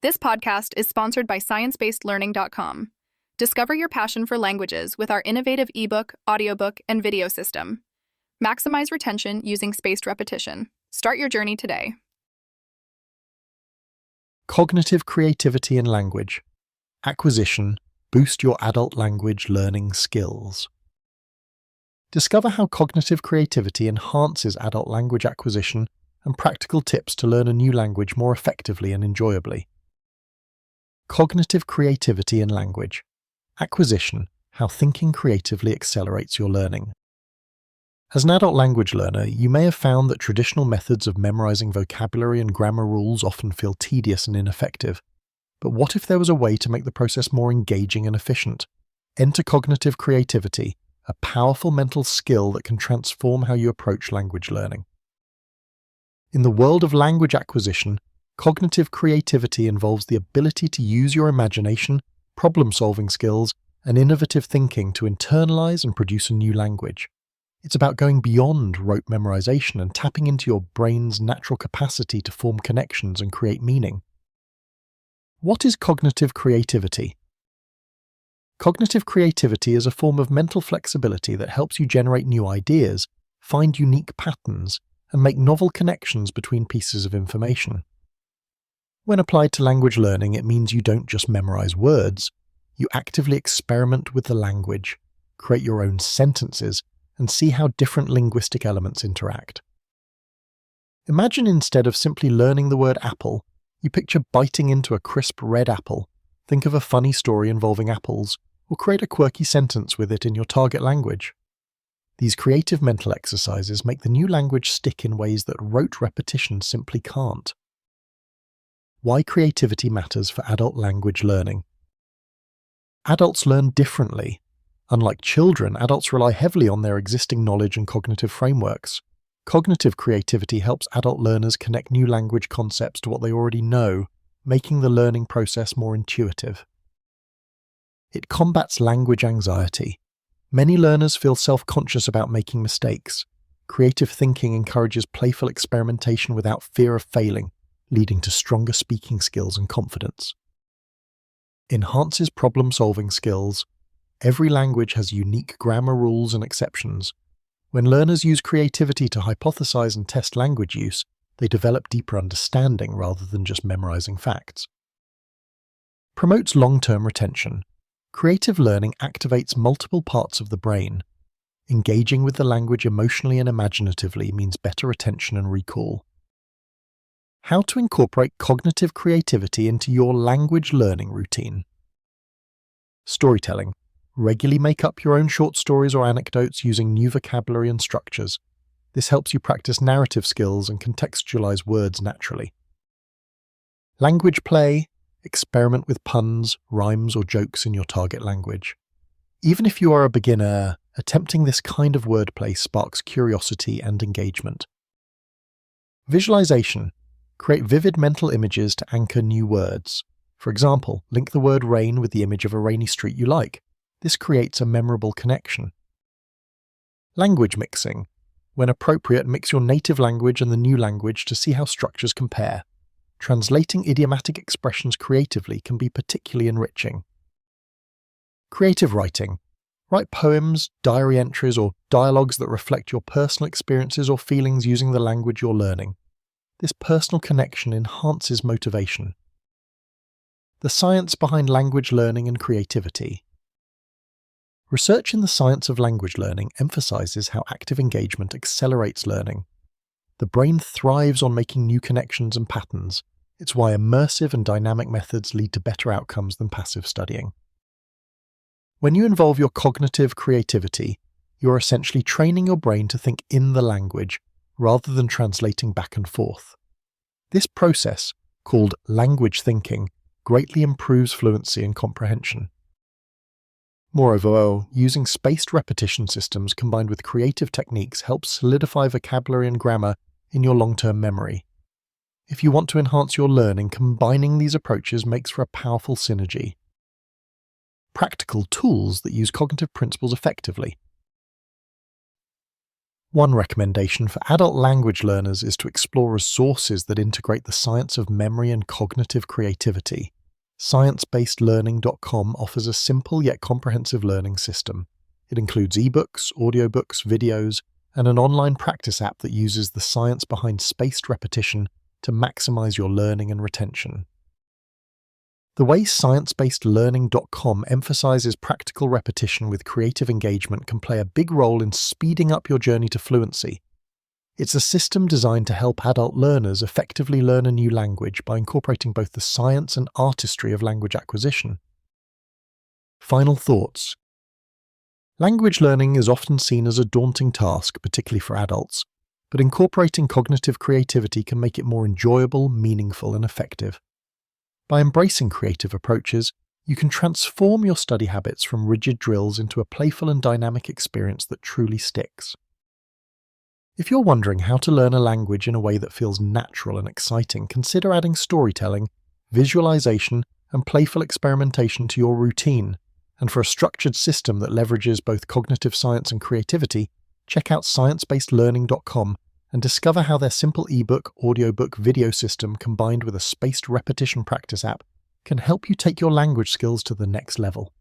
This podcast is sponsored by sciencebased.learning.com. Discover your passion for languages with our innovative ebook, audiobook, and video system. Maximize retention using spaced repetition. Start your journey today. Cognitive creativity in language. Acquisition. Boost your adult language learning skills. Discover how cognitive creativity enhances adult language acquisition and practical tips to learn a new language more effectively and enjoyably. Cognitive creativity in language. Acquisition. How thinking creatively accelerates your learning. As an adult language learner, you may have found that traditional methods of memorizing vocabulary and grammar rules often feel tedious and ineffective. But what if there was a way to make the process more engaging and efficient? Enter cognitive creativity, a powerful mental skill that can transform how you approach language learning. In the world of language acquisition, cognitive creativity involves the ability to use your imagination, problem-solving skills, and innovative thinking to internalize and produce a new language. It's about going beyond rote memorization and tapping into your brain's natural capacity to form connections and create meaning. What is cognitive creativity? Cognitive creativity is a form of mental flexibility that helps you generate new ideas, find unique patterns, and make novel connections between pieces of information. When applied to language learning, it means you don't just memorize words, you actively experiment with the language, create your own sentences, and see how different linguistic elements interact. Imagine instead of simply learning the word apple, you picture biting into a crisp red apple, think of a funny story involving apples, or create a quirky sentence with it in your target language. These creative mental exercises make the new language stick in ways that rote repetition simply can't. Why creativity matters for adult language learning. Adults learn differently. Unlike children, adults rely heavily on their existing knowledge and cognitive frameworks. Cognitive creativity helps adult learners connect new language concepts to what they already know, making the learning process more intuitive. It combats language anxiety. Many learners feel self-conscious about making mistakes. Creative thinking encourages playful experimentation without fear of failing, leading to stronger speaking skills and confidence. Enhances problem-solving skills. Every language has unique grammar rules and exceptions. When learners use creativity to hypothesize and test language use, they develop deeper understanding rather than just memorizing facts. Promotes long-term retention. Creative learning activates multiple parts of the brain. Engaging with the language emotionally and imaginatively means better retention and recall. How to incorporate cognitive creativity into your language learning routine. Storytelling. Regularly make up your own short stories or anecdotes using new vocabulary and structures. This helps you practice narrative skills and contextualize words naturally. Language play. Experiment with puns, rhymes, or jokes in your target language. Even if you are a beginner, attempting this kind of wordplay sparks curiosity and engagement. Visualization. Create vivid mental images to anchor new words. For example, link the word rain with the image of a rainy street you like. This creates a memorable connection. Language mixing. When appropriate, mix your native language and the new language to see how structures compare. Translating idiomatic expressions creatively can be particularly enriching. Creative writing. Write poems, diary entries, or dialogues that reflect your personal experiences or feelings using the language you're learning. This personal connection enhances motivation. The science behind language learning and creativity. Research in the science of language learning emphasizes how active engagement accelerates learning. The brain thrives on making new connections and patterns. It's why immersive and dynamic methods lead to better outcomes than passive studying. When you involve your cognitive creativity, you're essentially training your brain to think in the language rather than translating back and forth. This process, called language thinking, greatly improves fluency and comprehension. Moreover, using spaced repetition systems combined with creative techniques helps solidify vocabulary and grammar in your long-term memory. If you want to enhance your learning, combining these approaches makes for a powerful synergy. Practical tools that use cognitive principles effectively. One recommendation for adult language learners is to explore resources that integrate the science of memory and cognitive creativity. Sciencebasedlearning.com offers a simple yet comprehensive learning system. It includes ebooks, audiobooks, videos, and an online practice app that uses the science behind spaced repetition to maximize your learning and retention. The way sciencebasedlearning.com emphasizes practical repetition with creative engagement can play a big role in speeding up your journey to fluency. It's a system designed to help adult learners effectively learn a new language by incorporating both the science and artistry of language acquisition. Final thoughts. Language learning is often seen as a daunting task, particularly for adults, but incorporating cognitive creativity can make it more enjoyable, meaningful, and effective. By embracing creative approaches, you can transform your study habits from rigid drills into a playful and dynamic experience that truly sticks. If you're wondering how to learn a language in a way that feels natural and exciting, consider adding storytelling, visualization, and playful experimentation to your routine. And for a structured system that leverages both cognitive science and creativity, check out sciencebasedlearning.com and discover how their simple ebook, audiobook, video system combined with a spaced repetition practice app can help you take your language skills to the next level.